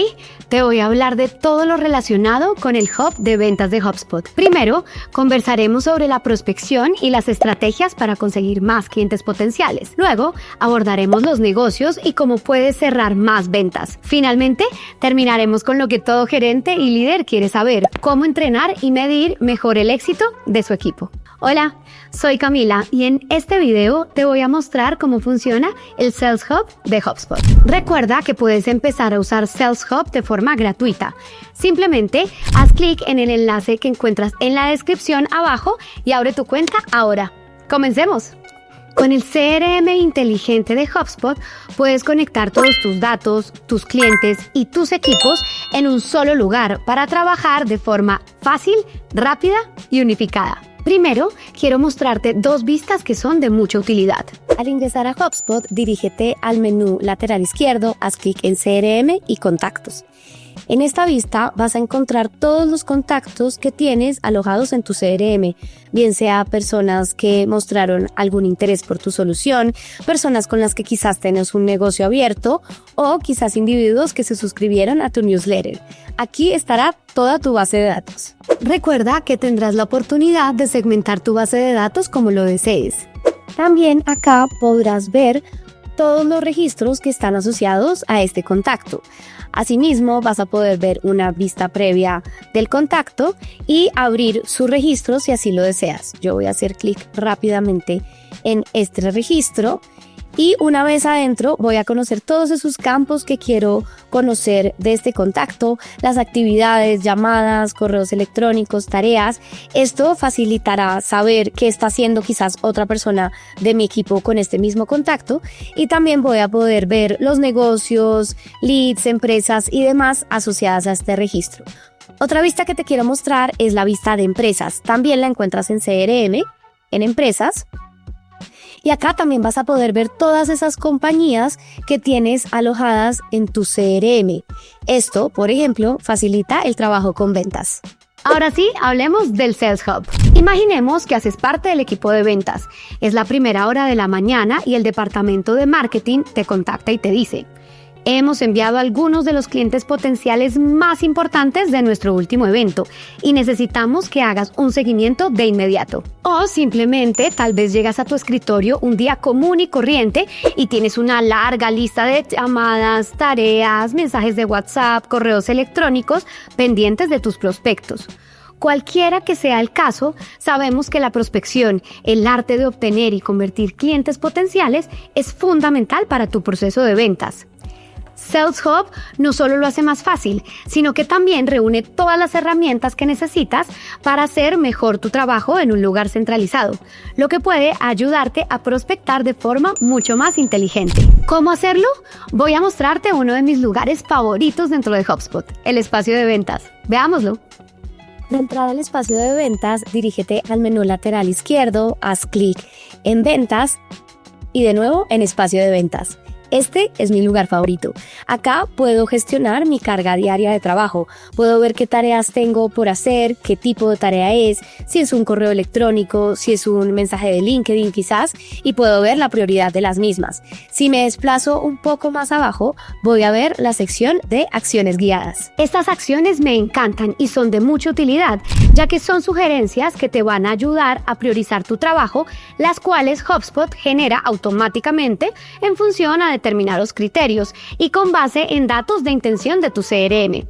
Hoy te voy a hablar de todo lo relacionado con el hub de ventas de HubSpot. Primero, conversaremos sobre la prospección y las estrategias para conseguir más clientes potenciales. Luego, abordaremos los negocios y cómo puedes cerrar más ventas. Finalmente, terminaremos con lo que todo gerente y líder quiere saber: cómo entrenar y medir mejor el éxito de su equipo. Hola, soy Camila y en este video te voy a mostrar cómo funciona el Sales Hub de HubSpot. Recuerda que puedes empezar a usar Sales Hub de forma gratuita. Simplemente haz clic en el enlace que encuentras en la descripción abajo y abre tu cuenta ahora. ¡Comencemos! Con el CRM inteligente de HubSpot puedes conectar todos tus datos, tus clientes y tus equipos en un solo lugar para trabajar de forma fácil, rápida y unificada. Primero, quiero mostrarte dos vistas que son de mucha utilidad. Al ingresar a HubSpot, dirígete al menú lateral izquierdo, haz clic en CRM y Contactos. En esta vista vas a encontrar todos los contactos que tienes alojados en tu CRM, bien sea personas que mostraron algún interés por tu solución, personas con las que quizás tengas un negocio abierto o quizás individuos que se suscribieron a tu newsletter. Aquí estará toda tu base de datos. Recuerda que tendrás la oportunidad de segmentar tu base de datos como lo desees. También acá podrás ver todos los registros que están asociados a este contacto. Asimismo, vas a poder ver una vista previa del contacto y abrir su registro si así lo deseas. Yo voy a hacer clic rápidamente en este registro y una vez adentro voy a conocer todos esos campos que quiero conocer de este contacto, las actividades, llamadas, correos electrónicos, tareas. Esto facilitará saber qué está haciendo quizás otra persona de mi equipo con este mismo contacto, y también voy a poder ver los negocios, leads, empresas y demás asociadas a este registro. Otra vista que te quiero mostrar es la vista de empresas. También la encuentras en CRM, en empresas. Y acá también vas a poder ver todas esas compañías que tienes alojadas en tu CRM. Esto, por ejemplo, facilita el trabajo con ventas. Ahora sí, hablemos del Sales Hub. Imaginemos que haces parte del equipo de ventas. Es la primera hora de la mañana y el departamento de marketing te contacta y te dice: hemos enviado a algunos de los clientes potenciales más importantes de nuestro último evento y necesitamos que hagas un seguimiento de inmediato. O simplemente tal vez llegas a tu escritorio un día común y corriente y tienes una larga lista de llamadas, tareas, mensajes de WhatsApp, correos electrónicos pendientes de tus prospectos. Cualquiera que sea el caso, sabemos que la prospección, el arte de obtener y convertir clientes potenciales, es fundamental para tu proceso de ventas. Sales Hub no solo lo hace más fácil, sino que también reúne todas las herramientas que necesitas para hacer mejor tu trabajo en un lugar centralizado, lo que puede ayudarte a prospectar de forma mucho más inteligente. ¿Cómo hacerlo? Voy a mostrarte uno de mis lugares favoritos dentro de HubSpot, el espacio de ventas. Veámoslo. De entrada al espacio de ventas, dirígete al menú lateral izquierdo, haz clic en ventas y de nuevo en espacio de ventas. Este es mi lugar favorito. Acá puedo gestionar mi carga diaria de trabajo. Puedo ver qué tareas tengo por hacer, qué tipo de tarea es, si es un correo electrónico, si es un mensaje de LinkedIn quizás, y puedo ver la prioridad de las mismas. Si me desplazo un poco más abajo, voy a ver la sección de acciones guiadas. Estas acciones me encantan y son de mucha utilidad, ya que son sugerencias que te van a ayudar a priorizar tu trabajo, las cuales HubSpot genera automáticamente en función a determinados criterios y con base en datos de intención de tu CRM.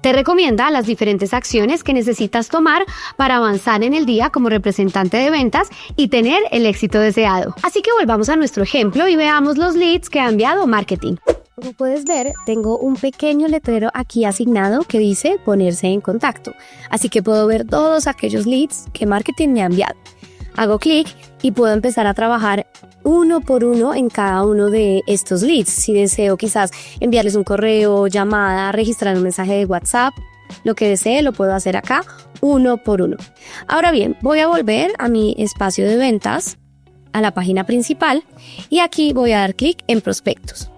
Te recomienda las diferentes acciones que necesitas tomar para avanzar en el día como representante de ventas y tener el éxito deseado. Así que volvamos a nuestro ejemplo y veamos los leads que ha enviado marketing. Como puedes ver, tengo un pequeño letrero aquí asignado que dice ponerse en contacto. Así que puedo ver todos aquellos leads que marketing me ha enviado. Hago clic y puedo empezar a trabajar uno por uno en cada uno de estos leads. Si deseo quizás enviarles un correo, llamada, registrar un mensaje de WhatsApp, lo que desee lo puedo hacer acá uno por uno. Ahora bien, voy a volver a mi espacio de ventas, a la página principal, y aquí voy a dar clic en prospectos.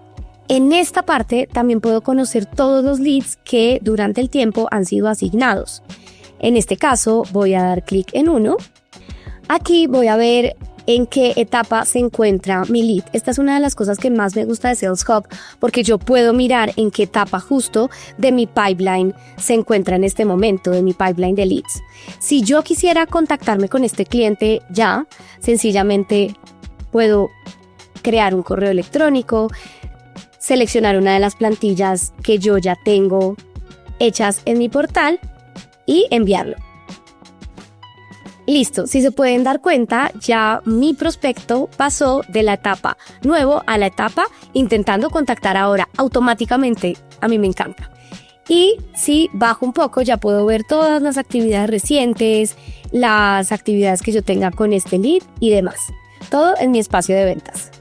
En esta parte también puedo conocer todos los leads que durante el tiempo han sido asignados. En este caso voy a dar clic en uno. Aquí voy a ver en qué etapa se encuentra mi lead. Esta es una de las cosas que más me gusta de Sales Hub, porque yo puedo mirar en qué etapa justo de mi pipeline se encuentra en este momento, de mi pipeline de leads. Si yo quisiera contactarme con este cliente ya, sencillamente puedo crear un correo electrónico, seleccionar una de las plantillas que yo ya tengo hechas en mi portal y enviarlo. Listo, si se pueden dar cuenta, ya mi prospecto pasó de la etapa nuevo a la etapa intentando contactar ahora automáticamente. A mí me encanta. Y si bajo un poco, ya puedo ver todas las actividades recientes, las actividades que yo tenga con este lead y demás. Todo en mi espacio de ventas.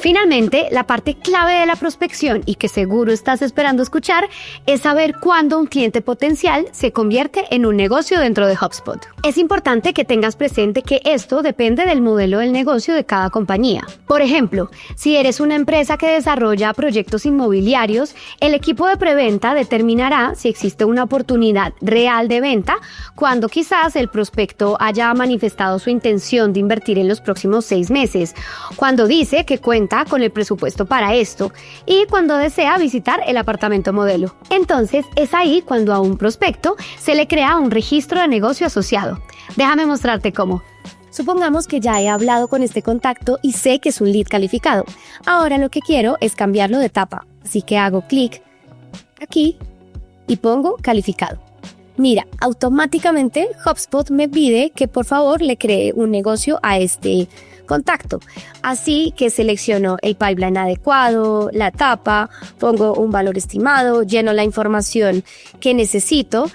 Finalmente, la parte clave de la prospección y que seguro estás esperando escuchar es saber cuándo un cliente potencial se convierte en un negocio dentro de HubSpot. Es importante que tengas presente que esto depende del modelo del negocio de cada compañía. Por ejemplo, si eres una empresa que desarrolla proyectos inmobiliarios, el equipo de preventa determinará si existe una oportunidad real de venta cuando quizás el prospecto haya manifestado su intención de invertir en los próximos 6 meses, cuando dice que cuenta con el presupuesto para esto y cuando desea visitar el apartamento modelo. Entonces es ahí cuando a un prospecto se le crea un registro de negocio asociado. Déjame mostrarte cómo. Supongamos que ya he hablado con este contacto y sé que es un lead calificado. Ahora lo que quiero es cambiarlo de etapa, así que hago clic aquí y pongo calificado. Mira, automáticamente HubSpot me pide que por favor le cree un negocio a este contacto. Así que selecciono el pipeline adecuado, la etapa, pongo un valor estimado, lleno la información que necesito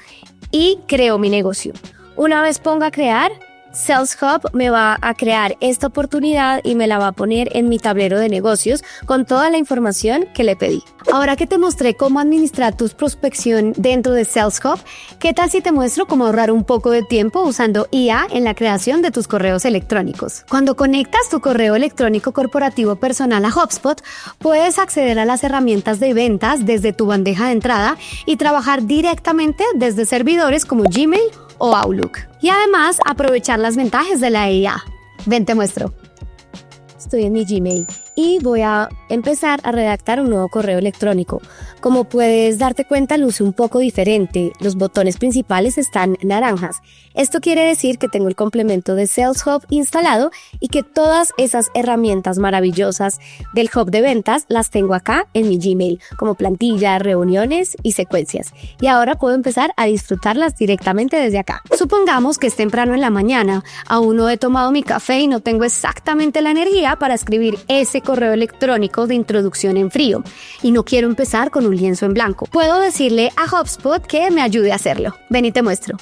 y creo mi negocio. Una vez ponga crear, Sales Hub me va a crear esta oportunidad y me la va a poner en mi tablero de negocios con toda la información que le pedí. Ahora que te mostré cómo administrar tu prospección dentro de Sales Hub, ¿qué tal si te muestro cómo ahorrar un poco de tiempo usando IA en la creación de tus correos electrónicos? Cuando conectas tu correo electrónico corporativo personal a HubSpot, puedes acceder a las herramientas de ventas desde tu bandeja de entrada y trabajar directamente desde servidores como Gmail o Outlook. Y además aprovechar las ventajas de la IA. Ven, te muestro. Estoy en mi Gmail y voy a empezar a redactar un nuevo correo electrónico. Como puedes darte cuenta, luce un poco diferente. Los botones principales están naranjas. Esto quiere decir que tengo el complemento de Sales Hub instalado y que todas esas herramientas maravillosas del hub de ventas las tengo acá en mi Gmail, como plantillas, reuniones y secuencias. Y ahora puedo empezar a disfrutarlas directamente desde acá. Supongamos que es temprano en la mañana, aún no he tomado mi café y no tengo exactamente la energía para escribir ese correo electrónico de introducción en frío y no quiero empezar con un lienzo en blanco. Puedo decirle a HubSpot que me ayude a hacerlo. Ven y te muestro.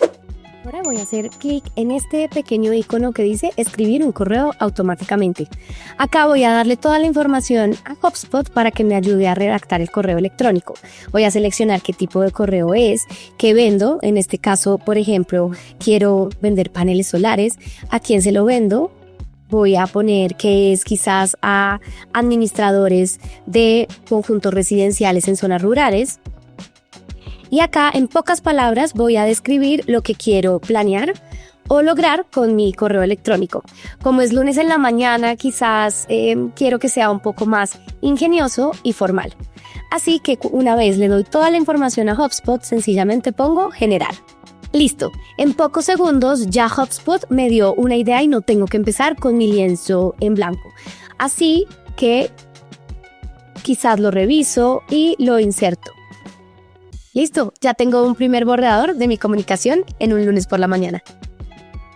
Ahora voy a hacer clic en este pequeño icono que dice escribir un correo automáticamente. Acá voy a darle toda la información a HubSpot para que me ayude a redactar el correo electrónico. Voy a seleccionar qué tipo de correo es, qué vendo. En este caso, por ejemplo, quiero vender paneles solares. ¿A quién se lo vendo? Voy a poner que es quizás a administradores de conjuntos residenciales en zonas rurales. Y acá, en pocas palabras, voy a describir lo que quiero planear o lograr con mi correo electrónico. Como es lunes en la mañana, quizás quiero que sea un poco más ingenioso y formal. Así que una vez le doy toda la información a HubSpot, sencillamente pongo generar. Listo, en pocos segundos ya HubSpot me dio una idea y no tengo que empezar con mi lienzo en blanco. Así que quizás lo reviso y lo inserto. Listo, ya tengo un primer borrador de mi comunicación en un lunes por la mañana.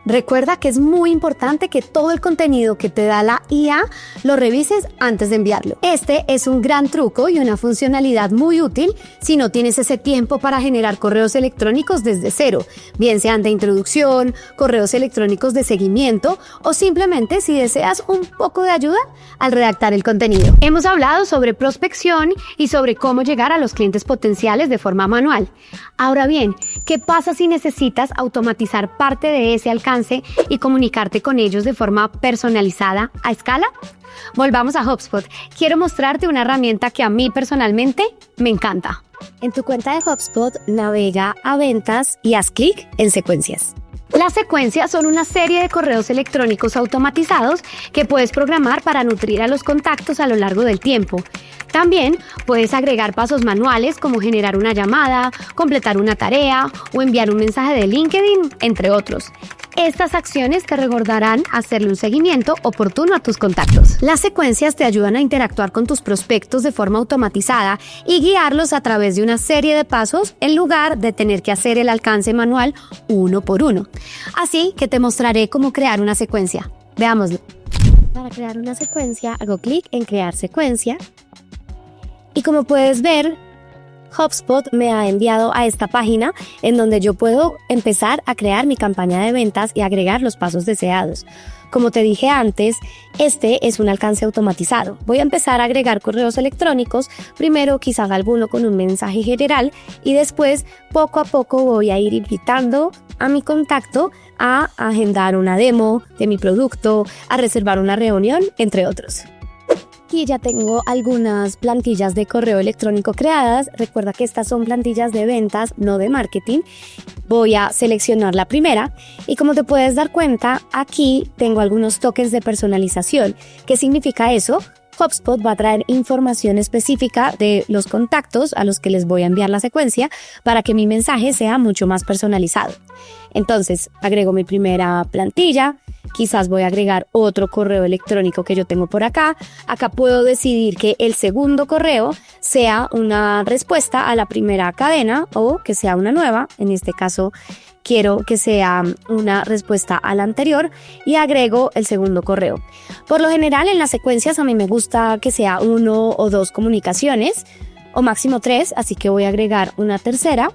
Recuerda que es muy importante que todo el contenido que te da la IA lo revises antes de enviarlo. Este es un gran truco y una funcionalidad muy útil si no tienes ese tiempo para generar correos electrónicos desde cero, bien sean de introducción, correos electrónicos de seguimiento o simplemente si deseas un poco de ayuda al redactar el contenido. Hemos hablado sobre prospección y sobre cómo llegar a los clientes potenciales de forma manual. Ahora bien, ¿qué pasa si necesitas automatizar parte de ese alcance y comunicarte con ellos de forma personalizada a escala? Volvamos a HubSpot. Quiero mostrarte una herramienta que a mí personalmente me encanta. En tu cuenta de HubSpot, navega a ventas y haz clic en secuencias. Las secuencias son una serie de correos electrónicos automatizados que puedes programar para nutrir a los contactos a lo largo del tiempo. También puedes agregar pasos manuales como generar una llamada, completar una tarea o enviar un mensaje de LinkedIn, entre otros. Estas acciones te recordarán hacerle un seguimiento oportuno a tus contactos. Las secuencias te ayudan a interactuar con tus prospectos de forma automatizada y guiarlos a través de una serie de pasos en lugar de tener que hacer el alcance manual uno por uno. Así que te mostraré cómo crear una secuencia. Veámoslo. Para crear una secuencia, hago clic en crear secuencia. Y como puedes ver, HubSpot me ha enviado a esta página en donde yo puedo empezar a crear mi campaña de ventas y agregar los pasos deseados. Como te dije antes, este es un alcance automatizado. Voy a empezar a agregar correos electrónicos, primero quizás alguno con un mensaje general y después poco a poco voy a ir invitando a mi contacto a agendar una demo de mi producto, a reservar una reunión, entre otros. Aquí ya tengo algunas plantillas de correo electrónico creadas. Recuerda que estas son plantillas de ventas, no de marketing. Voy a seleccionar la primera y como te puedes dar cuenta, aquí tengo algunos toques de personalización. ¿Qué significa eso? HubSpot va a traer información específica de los contactos a los que les voy a enviar la secuencia para que mi mensaje sea mucho más personalizado. Entonces, agrego mi primera plantilla. Quizás voy a agregar otro correo electrónico que yo tengo por acá. Acá puedo decidir que el segundo correo sea una respuesta a la primera cadena o que sea una nueva. En este caso, quiero que sea una respuesta a la anterior y agrego el segundo correo. Por lo general, en las secuencias a mí me gusta que sea 1 o 2 comunicaciones o máximo 3, así que voy a agregar una tercera.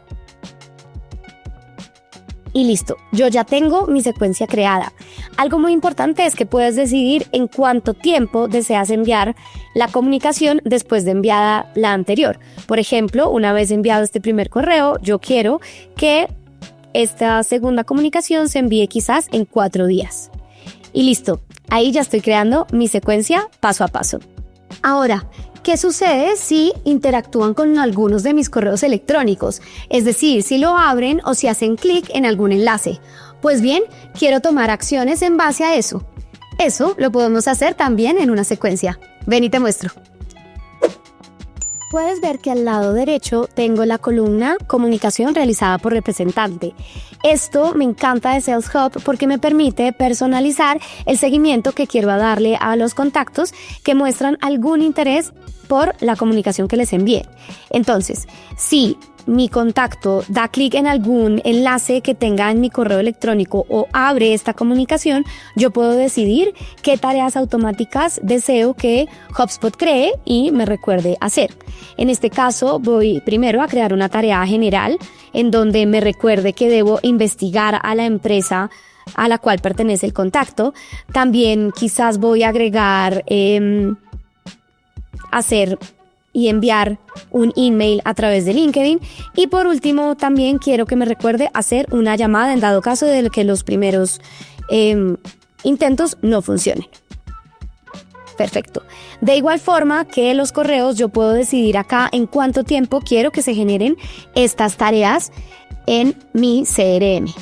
Y listo, yo ya tengo mi secuencia creada. Algo muy importante es que puedes decidir en cuánto tiempo deseas enviar la comunicación después de enviada la anterior. Por ejemplo, una vez enviado este primer correo, yo quiero que esta segunda comunicación se envíe quizás en 4 días. Y listo, ahí ya estoy creando mi secuencia paso a paso. Ahora, ¿qué sucede si interactúan con algunos de mis correos electrónicos? Es decir, si lo abren o si hacen clic en algún enlace. Pues bien, quiero tomar acciones en base a eso. Eso lo podemos hacer también en una secuencia. Ven y te muestro. Puedes ver que al lado derecho tengo la columna Comunicación realizada por representante. Esto me encanta de Sales Hub porque me permite personalizar el seguimiento que quiero darle a los contactos que muestran algún interés por la comunicación que les envié. Entonces, si mi contacto da clic en algún enlace que tenga en mi correo electrónico o abre esta comunicación, yo puedo decidir qué tareas automáticas deseo que HubSpot cree y me recuerde hacer. En este caso, voy primero a crear una tarea general en donde me recuerde que debo investigar a la empresa a la cual pertenece el contacto. También quizás voy a agregar hacer y enviar un email a través de LinkedIn. Y por último, también quiero que me recuerde hacer una llamada en dado caso de que los primeros intentos no funcionen. Perfecto. De igual forma que los correos, yo puedo decidir acá en cuánto tiempo quiero que se generen estas tareas en mi CRM.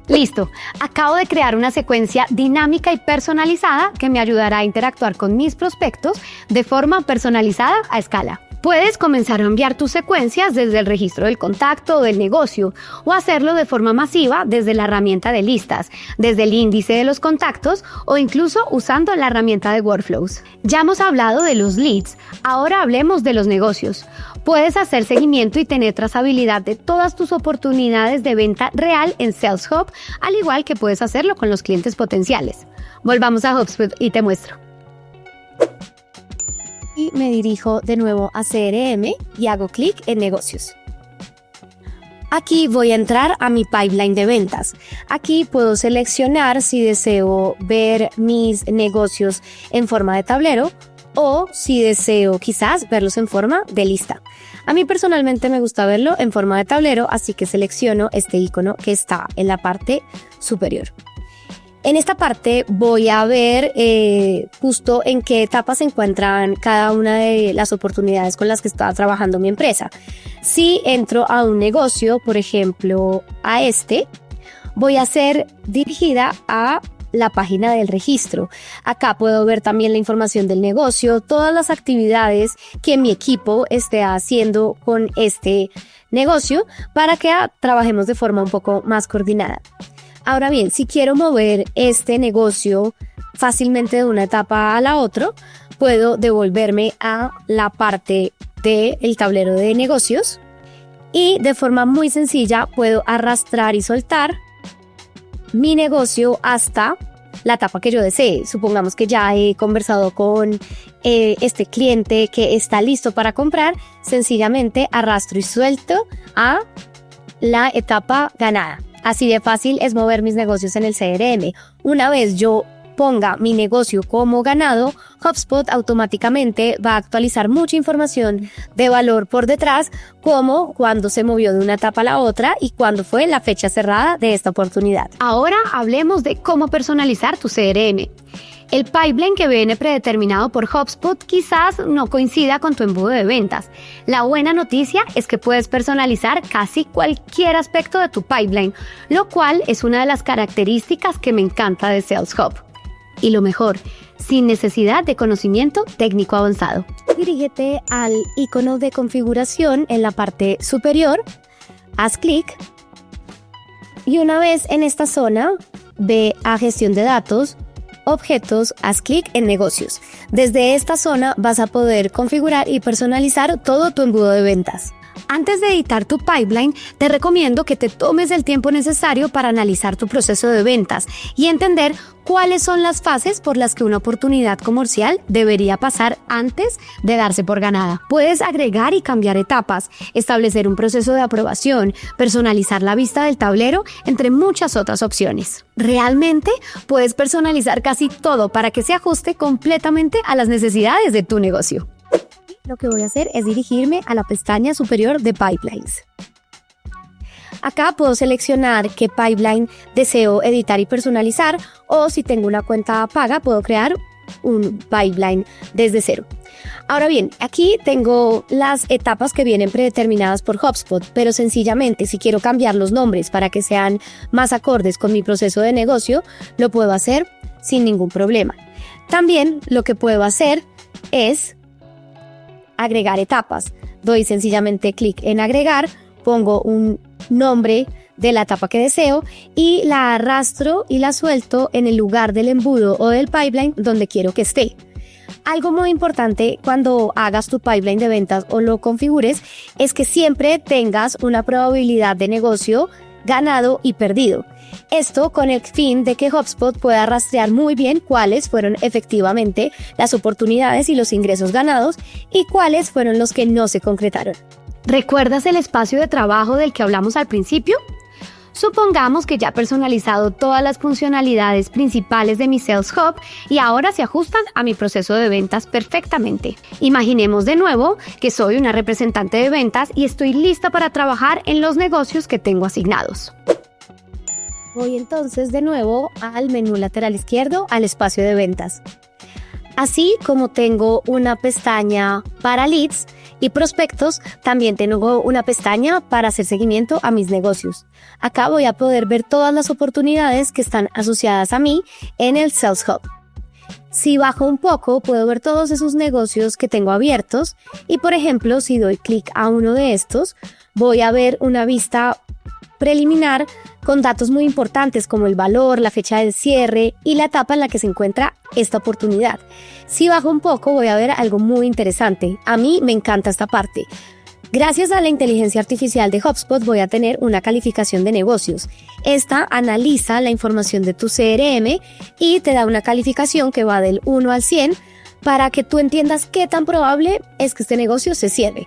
Listo, acabo de crear una secuencia dinámica y personalizada que me ayudará a interactuar con mis prospectos de forma personalizada a escala. Puedes comenzar a enviar tus secuencias desde el registro del contacto o del negocio o hacerlo de forma masiva desde la herramienta de listas, desde el índice de los contactos o incluso usando la herramienta de workflows. Ya hemos hablado de los leads, ahora hablemos de los negocios. Puedes hacer seguimiento y tener trazabilidad de todas tus oportunidades de venta real en Sales Hub, al igual que puedes hacerlo con los clientes potenciales. Volvamos a HubSpot y te muestro. Y me dirijo de nuevo a CRM y hago clic en negocios. Aquí voy a entrar a mi pipeline de ventas. Aquí puedo seleccionar si deseo ver mis negocios en forma de tablero o si deseo quizás verlos en forma de lista. A mí personalmente me gusta verlo en forma de tablero, así que selecciono este icono que está en la parte superior. En esta parte voy a ver justo en qué etapa se encuentran cada una de las oportunidades con las que está trabajando mi empresa. Si entro a un negocio, por ejemplo, a este, voy a ser dirigida a la página del registro. Acá puedo ver también la información del negocio, todas las actividades que mi equipo esté haciendo con este negocio para que trabajemos de forma un poco más coordinada. Ahora bien, si quiero mover este negocio fácilmente de una etapa a la otra, puedo devolverme a la parte del tablero de negocios y de forma muy sencilla puedo arrastrar y soltar mi negocio hasta la etapa que yo desee. Supongamos que ya he conversado con este cliente que está listo para comprar, sencillamente arrastro y suelto a la etapa ganada. Así de fácil es mover mis negocios en el CRM. Una vez yo ponga mi negocio como ganado, HubSpot automáticamente va a actualizar mucha información de valor por detrás, como cuándo se movió de una etapa a la otra y cuándo fue la fecha cerrada de esta oportunidad. Ahora hablemos de cómo personalizar tu CRM. El pipeline que viene predeterminado por HubSpot quizás no coincida con tu embudo de ventas. La buena noticia es que puedes personalizar casi cualquier aspecto de tu pipeline, lo cual es una de las características que me encanta de Sales Hub. Y lo mejor, sin necesidad de conocimiento técnico avanzado. Dirígete al icono de configuración en la parte superior, haz clic y una vez en esta zona, ve a gestión de datos, objetos, haz clic en negocios. Desde esta zona vas a poder configurar y personalizar todo tu embudo de ventas. Antes de editar tu pipeline, te recomiendo que te tomes el tiempo necesario para analizar tu proceso de ventas y entender cuáles son las fases por las que una oportunidad comercial debería pasar antes de darse por ganada. Puedes agregar y cambiar etapas, establecer un proceso de aprobación, personalizar la vista del tablero, entre muchas otras opciones. Realmente puedes personalizar casi todo para que se ajuste completamente a las necesidades de tu negocio. Lo que voy a hacer es dirigirme a la pestaña superior de Pipelines. Acá puedo seleccionar qué pipeline deseo editar y personalizar, o si tengo una cuenta paga puedo crear un pipeline desde cero. Ahora bien, aquí tengo las etapas que vienen predeterminadas por HubSpot, pero sencillamente si quiero cambiar los nombres para que sean más acordes con mi proceso de negocio, lo puedo hacer sin ningún problema. También lo que puedo hacer es agregar etapas. Doy sencillamente clic en agregar, pongo un nombre de la etapa que deseo y la arrastro y la suelto en el lugar del embudo o del pipeline donde quiero que esté. Algo muy importante cuando hagas tu pipeline de ventas o lo configures es que siempre tengas una probabilidad de negocio ganado y perdido. Esto con el fin de que HubSpot pueda rastrear muy bien cuáles fueron efectivamente las oportunidades y los ingresos ganados y cuáles fueron los que no se concretaron. ¿Recuerdas el espacio de trabajo del que hablamos al principio? Supongamos que ya he personalizado todas las funcionalidades principales de mi Sales Hub y ahora se ajustan a mi proceso de ventas perfectamente. Imaginemos de nuevo que soy una representante de ventas y estoy lista para trabajar en los negocios que tengo asignados. Voy entonces de nuevo al menú lateral izquierdo, al espacio de ventas. Así como tengo una pestaña para leads y prospectos, también tengo una pestaña para hacer seguimiento a mis negocios. Acá voy a poder ver todas las oportunidades que están asociadas a mí en el Sales Hub. Si bajo un poco, puedo ver todos esos negocios que tengo abiertos y, por ejemplo, si doy clic a uno de estos, voy a ver una vista preliminar con datos muy importantes como el valor, la fecha de cierre y la etapa en la que se encuentra esta oportunidad. Si bajo un poco voy a ver algo muy interesante. A mí me encanta esta parte. Gracias a la inteligencia artificial de HubSpot voy a tener una calificación de negocios. Esta analiza la información de tu CRM y te da una calificación que va del 1 al 100 para que tú entiendas qué tan probable es que este negocio se cierre.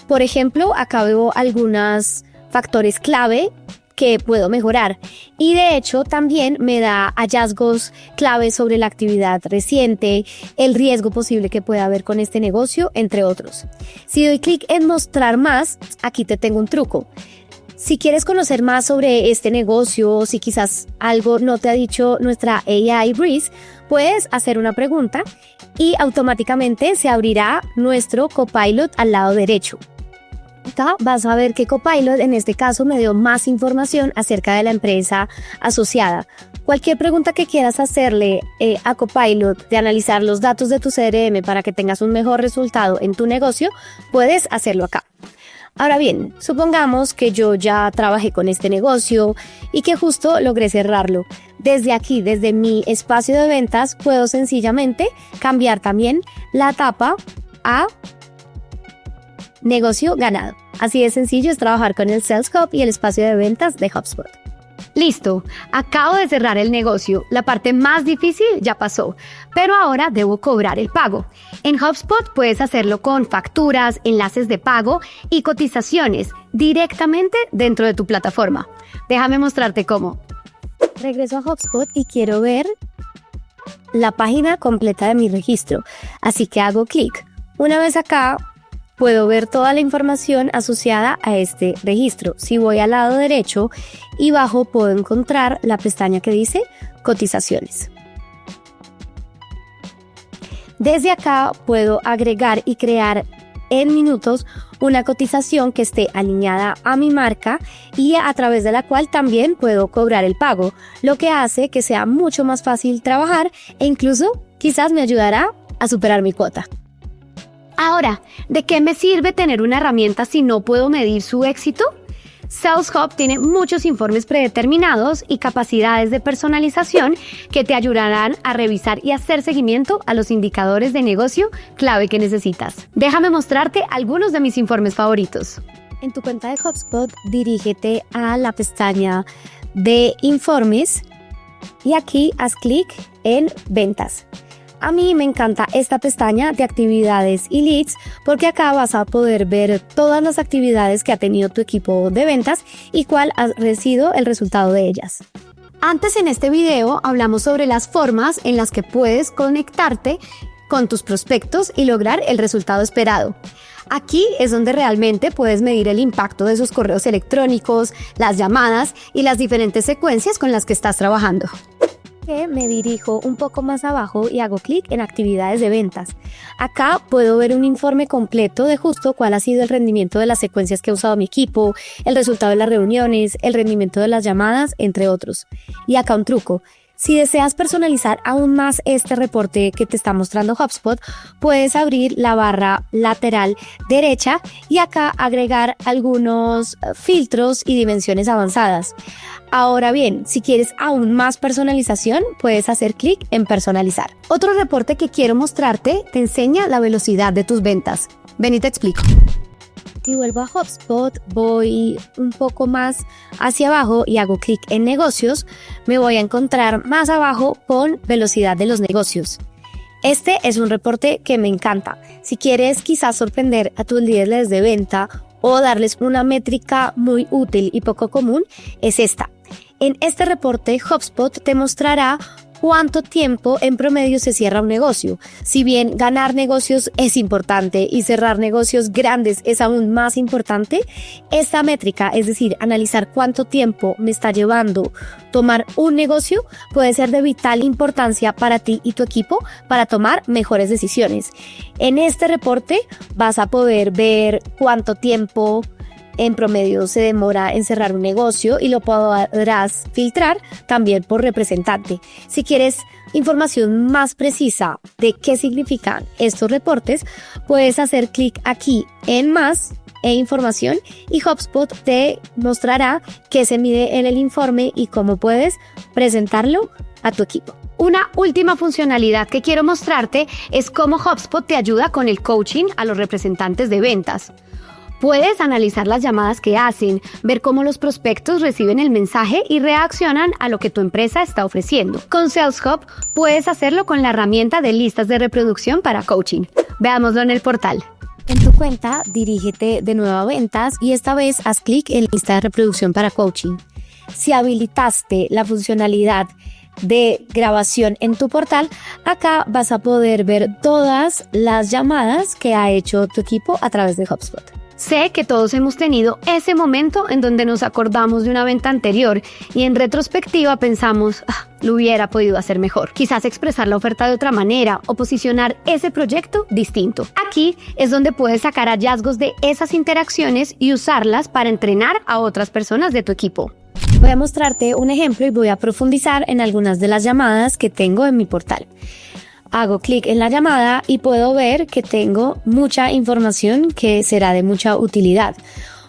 Por ejemplo, acá veo algunos factores clave que puedo mejorar y de hecho también me da hallazgos clave sobre la actividad reciente, el riesgo posible que pueda haber con este negocio, entre otros. Si doy clic en mostrar más, aquí te tengo un truco. Si quieres conocer más sobre este negocio o si quizás algo no te ha dicho nuestra AI Breeze, puedes hacer una pregunta y automáticamente se abrirá nuestro Copilot al lado derecho. Acá vas a ver que Copilot en este caso me dio más información acerca de la empresa asociada. Cualquier pregunta que quieras hacerle a Copilot de analizar los datos de tu CRM para que tengas un mejor resultado en tu negocio, puedes hacerlo acá. Ahora bien, supongamos que yo ya trabajé con este negocio y que justo logré cerrarlo. Desde aquí, desde mi espacio de ventas, puedo sencillamente cambiar también la etapa a negocio ganado. Así de sencillo es trabajar con el Sales Hub y el espacio de ventas de HubSpot. Listo, acabo de cerrar el negocio. La parte más difícil ya pasó, pero ahora debo cobrar el pago. En HubSpot puedes hacerlo con facturas, enlaces de pago y cotizaciones directamente dentro de tu plataforma. Déjame mostrarte cómo. Regreso a HubSpot y quiero ver la página completa de mi registro, así que hago clic. Una vez acá, puedo ver toda la información asociada a este registro. Si voy al lado derecho y bajo, puedo encontrar la pestaña que dice cotizaciones. Desde acá puedo agregar y crear en minutos una cotización que esté alineada a mi marca y a través de la cual también puedo cobrar el pago, lo que hace que sea mucho más fácil trabajar e incluso quizás me ayudará a superar mi cuota. Ahora, ¿de qué me sirve tener una herramienta si no puedo medir su éxito? Sales Hub tiene muchos informes predeterminados y capacidades de personalización que te ayudarán a revisar y hacer seguimiento a los indicadores de negocio clave que necesitas. Déjame mostrarte algunos de mis informes favoritos. En tu cuenta de HubSpot, dirígete a la pestaña de informes y aquí haz clic en ventas. A mí me encanta esta pestaña de actividades y leads porque acá vas a poder ver todas las actividades que ha tenido tu equipo de ventas y cuál ha sido el resultado de ellas. Antes en este video hablamos sobre las formas en las que puedes conectarte con tus prospectos y lograr el resultado esperado. Aquí es donde realmente puedes medir el impacto de sus correos electrónicos, las llamadas y las diferentes secuencias con las que estás trabajando. Me dirijo un poco más abajo y hago clic en actividades de ventas. Acá puedo ver un informe completo de justo cuál ha sido el rendimiento de las secuencias que ha usado mi equipo, el resultado de las reuniones, el rendimiento de las llamadas, entre otros. Y acá un truco. Si deseas personalizar aún más este reporte que te está mostrando HubSpot, puedes abrir la barra lateral derecha y acá agregar algunos filtros y dimensiones avanzadas. Ahora bien, si quieres aún más personalización, puedes hacer clic en personalizar. Otro reporte que quiero mostrarte te enseña la velocidad de tus ventas. Ven y te explico. Si vuelvo a HubSpot, voy un poco más hacia abajo y hago clic en negocios, me voy a encontrar más abajo con velocidad de los negocios. Este es un reporte que me encanta. Si quieres quizás sorprender a tus líderes de venta o darles una métrica muy útil y poco común, es esta. En este reporte, HubSpot te mostrará cuánto tiempo en promedio se cierra un negocio. Si bien ganar negocios es importante y cerrar negocios grandes es aún más importante, esta métrica, es decir, analizar cuánto tiempo me está llevando tomar un negocio, puede ser de vital importancia para ti y tu equipo para tomar mejores decisiones. En este reporte vas a poder ver cuánto tiempo en promedio se demora en cerrar un negocio y lo podrás filtrar también por representante. Si quieres información más precisa de qué significan estos reportes, puedes hacer clic aquí en más e información y HubSpot te mostrará qué se mide en el informe y cómo puedes presentarlo a tu equipo. Una última funcionalidad que quiero mostrarte es cómo HubSpot te ayuda con el coaching a los representantes de ventas. Puedes analizar las llamadas que hacen, ver cómo los prospectos reciben el mensaje y reaccionan a lo que tu empresa está ofreciendo. Con Sales Hub puedes hacerlo con la herramienta de listas de reproducción para coaching. Veámoslo en el portal. En tu cuenta, dirígete de nuevo a ventas y esta vez haz clic en lista de reproducción para coaching. Si habilitaste la funcionalidad de grabación en tu portal, acá vas a poder ver todas las llamadas que ha hecho tu equipo a través de HubSpot. Sé que todos hemos tenido ese momento en donde nos acordamos de una venta anterior y en retrospectiva pensamos, lo hubiera podido hacer mejor. Quizás expresar la oferta de otra manera o posicionar ese proyecto distinto. Aquí es donde puedes sacar hallazgos de esas interacciones y usarlas para entrenar a otras personas de tu equipo. Voy a mostrarte un ejemplo y voy a profundizar en algunas de las llamadas que tengo en mi portal. Hago clic en la llamada y puedo ver que tengo mucha información que será de mucha utilidad.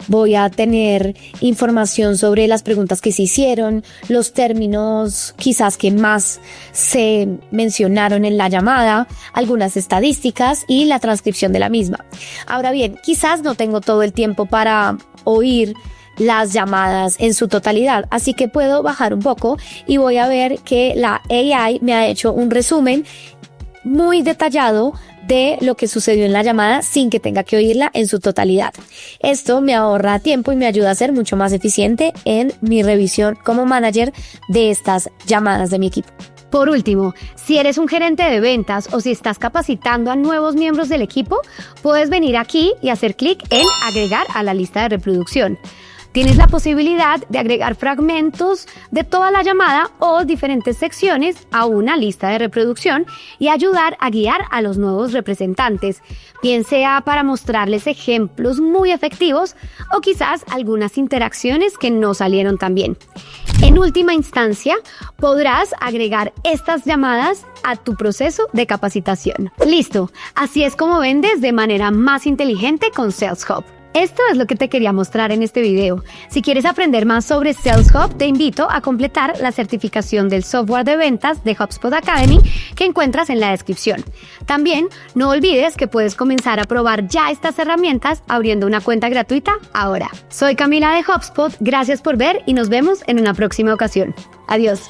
Voy a tener información sobre las preguntas que se hicieron, los términos quizás que más se mencionaron en la llamada, algunas estadísticas y la transcripción de la misma. Ahora bien, quizás no tengo todo el tiempo para oír las llamadas en su totalidad, así que puedo bajar un poco y voy a ver que la AI me ha hecho un resumen muy detallado de lo que sucedió en la llamada sin que tenga que oírla en su totalidad. Esto me ahorra tiempo y me ayuda a ser mucho más eficiente en mi revisión como manager de estas llamadas de mi equipo. Por último, si eres un gerente de ventas o si estás capacitando a nuevos miembros del equipo, puedes venir aquí y hacer clic en agregar a la lista de reproducción. Tienes la posibilidad de agregar fragmentos de toda la llamada o diferentes secciones a una lista de reproducción y ayudar a guiar a los nuevos representantes, bien sea para mostrarles ejemplos muy efectivos o quizás algunas interacciones que no salieron tan bien. En última instancia, podrás agregar estas llamadas a tu proceso de capacitación. ¡Listo! Así es como vendes de manera más inteligente con Sales Hub. Esto es lo que te quería mostrar en este video. Si quieres aprender más sobre Sales Hub, te invito a completar la certificación del software de ventas de HubSpot Academy que encuentras en la descripción. También no olvides que puedes comenzar a probar ya estas herramientas abriendo una cuenta gratuita ahora. Soy Camila de HubSpot, gracias por ver y nos vemos en una próxima ocasión. Adiós.